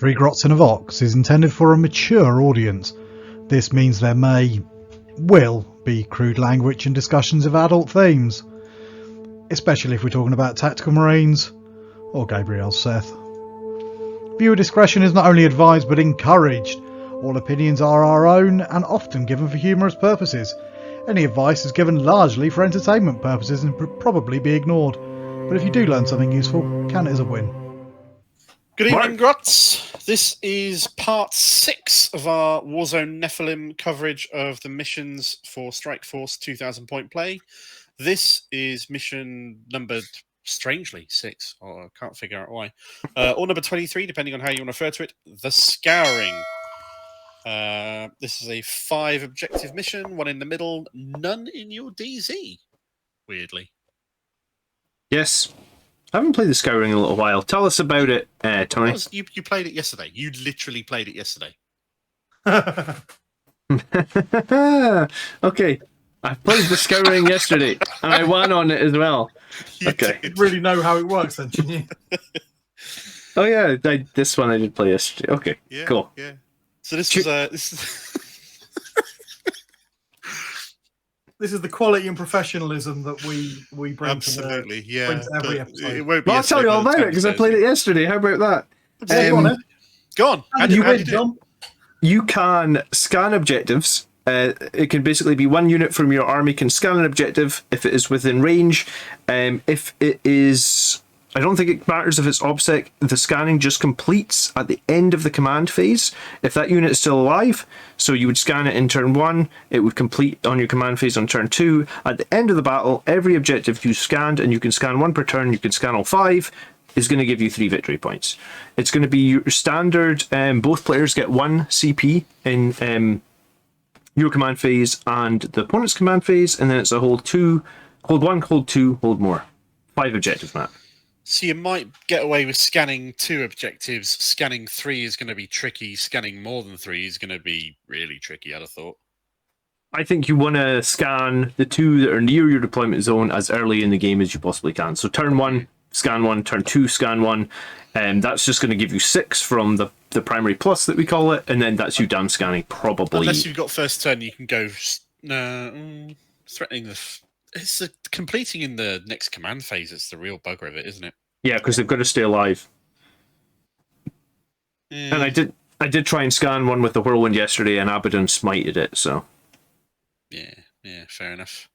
Three Grots in a Vox is intended for a mature audience. This means there will be crude language and discussions of adult themes, especially if we're talking about Tactical Marines or Gabriel Seth. Viewer discretion is not only advised but encouraged. All opinions are our own and often given for humorous purposes. Any advice is given largely for entertainment purposes and would probably be ignored. But if you do learn something useful, count it as a win. Good evening, Grots. This is part 6 of our Warzone Nephilim coverage of the missions for Strikeforce 2000 point play. This is mission numbered, strangely, 6. I can't figure out why. Or number 23, depending on how you want to refer to it. The Scouring. This is a 5 objective mission, 1 in the middle, none in your DZ, weirdly. Yes. I haven't played the Scouring in a little while. Tell us about it, Tony. You played it yesterday. You literally played it yesterday. Okay. I played the Scouring yesterday, and I won on it as well. Okay. You really know how it works, then, didn't you? Oh yeah, this one I did play yesterday. Okay, yeah, cool. Yeah. So this was This is the quality and professionalism that we bring. Absolutely, bring to every episode. It won't be. Well, I'll tell you all about it because I played it yesterday. How about that? Go on. How do you win, John? You can scan objectives. It can basically be one unit from your army can scan an objective if it is within range. If it is, I don't think it matters if it's OBSEC. The scanning just completes at the end of the command phase. If that unit is still alive, so you would scan it in turn 1, it would complete on your command phase on turn 2. At the end of the battle, every objective you scanned, and you can scan 1 per turn, you can scan all 5, is going to give you 3 victory points. It's going to be your standard, both players get 1 CP in your command phase and the opponent's command phase, and then it's a hold 1, hold 2, hold more. 5 objective map. So you might get away with scanning 2 objectives. Scanning 3 is going to be tricky. Scanning more than 3 is going to be really tricky, I'd have thought. I think you want to scan the 2 that are near your deployment zone as early in the game as you possibly can. So turn 1, scan 1, turn 2, scan 1, and that's just going to give you 6 from the primary plus that we call it, and then that's you done scanning probably. Unless you've got first turn, you can go threatening the... It's the completing in the next command phase. It's the real bugger of it, isn't it? Yeah, because they've got to stay alive. And I did try and scan one with the whirlwind yesterday, and Abaddon smited it. So yeah, fair enough.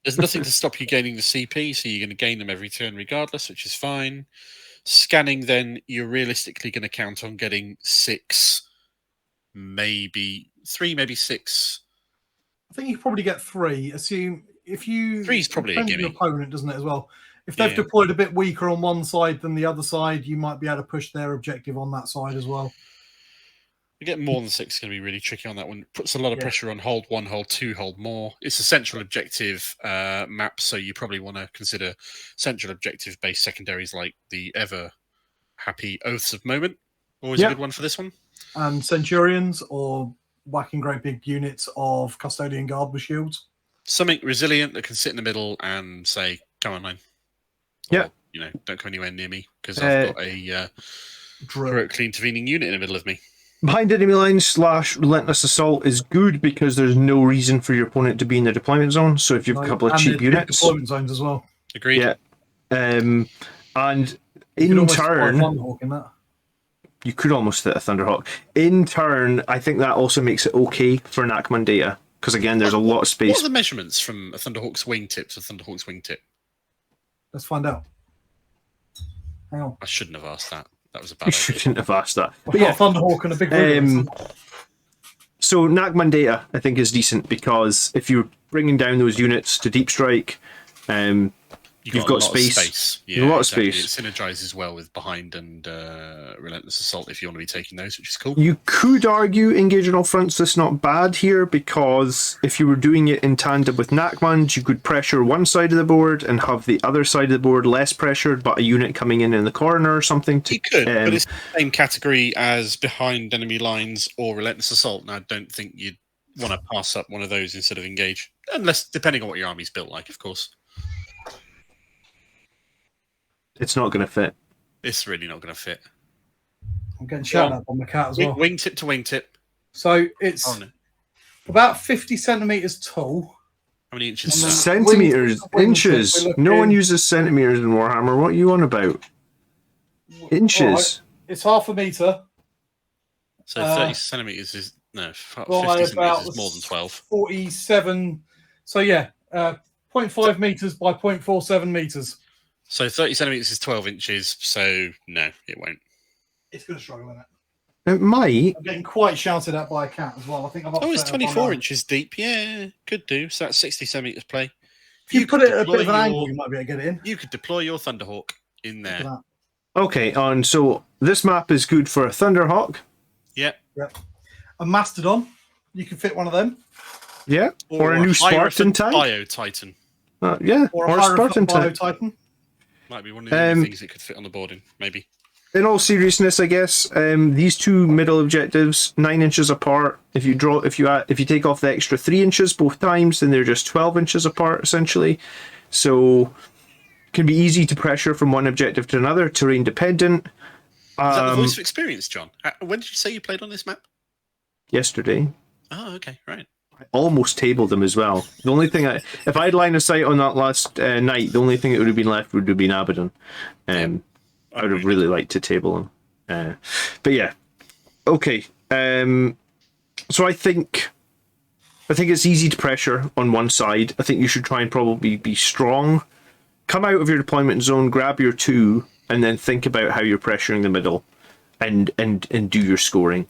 There's nothing to stop you gaining the CP, so you're going to gain them every turn regardless, which is fine. Scanning, then you're realistically going to count on getting 6, maybe 3, maybe 6. I think you probably get 3. Assume if you 3's probably a gimme. your opponent, doesn't it, as well? If they've deployed a bit weaker on one side than the other side, you might be able to push their objective on that side as well. You get more than 6 is going to be really tricky on that one. It puts a lot of pressure on hold 1, hold 2, hold more. It's a central objective map, so you probably want to consider central objective-based secondaries like the ever-happy Oaths of Moment. Always a good one for this one. And Centurions, or whacking great big units of Custodian Guard with shields. Something resilient that can sit in the middle and say, come on, man. Yeah. Or, don't come anywhere near me, because I've got a heroically intervening unit in the middle of me. Behind enemy lines / relentless assault is good because there's no reason for your opponent to be in the deployment zone. So if you have a couple of cheap units, deployment zones as well. Agreed. Yeah. And in turn, you could almost fit a Thunderhawk. In turn, I think that also makes it okay for Nachman data because again, there's a lot of space. What are the measurements from a Thunderhawk's wingtip to a Thunderhawk's wingtip? Let's find out. Hang on. I shouldn't have asked that. That was a bad You idea. shouldn't have asked that. But yeah, Thunderhawk and a big So Nachman data, I think, is decent because if you're bringing down those units to deep strike, you've got space. Yeah, a lot exactly. of space. It synergizes well with behind and relentless assault if you want to be taking those, which is cool. You could argue engage on all fronts that's not bad here because if you were doing it in tandem with Nachmans, you could pressure one side of the board and have the other side of the board less pressured, but a unit coming in the corner or something. You could, but it's the same category as behind enemy lines or relentless assault, and I don't think you'd want to pass up one of those instead of engage, unless depending on what your army's built like, of course. It's not going to fit. It's really not going to fit. I'm getting shouted at by my cat as well. Wingtip to wingtip. So it's about 50 centimeters tall. How many inches? Centimeters, inches. No one uses centimeters in Warhammer. What are you on about? Inches. Right. It's half a meter. So 30 centimeters is 50 centimeters is more than 12. 47. So yeah, 0.5 meters by 0.47 meters. So 30 centimeters is 12 inches. So no, it won't. It's going to struggle, isn't it? It might. I'm getting quite shouted at by a cat as well. I think it's 24 inches deep. Yeah, could do. So that's 60 centimeters play. If you put it at a bit of an angle, you might be able to get it in. You could deploy your Thunderhawk in there. Okay, so this map is good for a Thunderhawk. Yep. A Mastodon. You can fit one of them. Yeah. Or a new Spartan tank. Bio Titan. Yeah. Or a Spartan Bio Titan. Might be one of the only things it could fit on the boarding, maybe. In all seriousness, I guess these two middle objectives, 9 inches apart. If you take off the extra 3 inches both times, then they're just 12 inches apart essentially. So it can be easy to pressure from one objective to another, terrain dependent. Is that the voice of experience, John? When did you say you played on this map? Yesterday. Oh, okay, right. I almost tabled them as well. The only thing if I'd line of sight on that last night, the only thing that would have been left would have been Abaddon. I would have really liked to table them. But yeah. Okay. So I think it's easy to pressure on one side. I think you should try and probably be strong. Come out of your deployment zone, grab your 2, and then think about how you're pressuring the middle and do your scoring.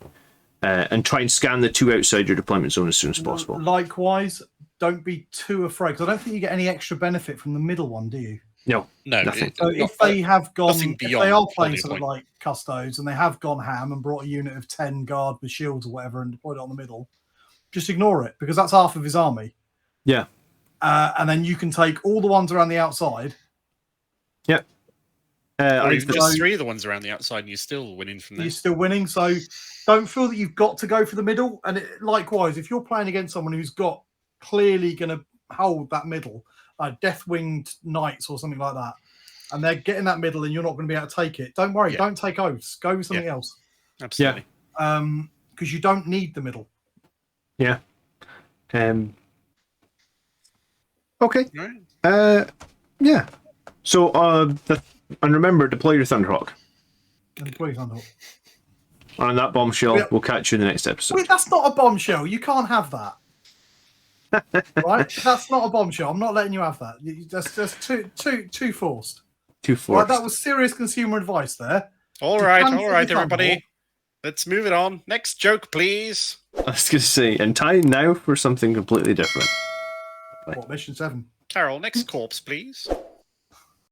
And try and scan the 2 outside your deployment zone as soon as possible. Likewise, don't be too afraid, because I don't think you get any extra benefit from the middle one, do you? No, nothing. So if they have gone, if they are playing sort of like Custodes and they have gone ham and brought a unit of 10 guard with shields or whatever and deployed it on the middle, just ignore it, because that's half of his army. Yeah. And then you can take all the ones around the outside. Yep. Just 3 of the ones around the outside and you're still winning from there. You're still winning, so don't feel that you've got to go for the middle. And likewise, if you're playing against someone who's got clearly going to hold that middle, Deathwinged Knights or something like that, and they're getting that middle and you're not going to be able to take it, don't worry, don't take oaths, go with something else. Absolutely. Because you don't need the middle. Yeah. Okay. Right. Yeah. So and remember, deploy your Thunderhawk. On that bombshell, we'll catch you in the next episode. Wait, that's not a bombshell. You can't have that. Right? That's not a bombshell. I'm not letting you have that. That's just too forced. Too forced. Right, that was serious consumer advice there. All right, everybody. Let's move it on. Next joke, please. I was going to say, and time now for something completely different. What, Mission 7? Carol, next corpse, please.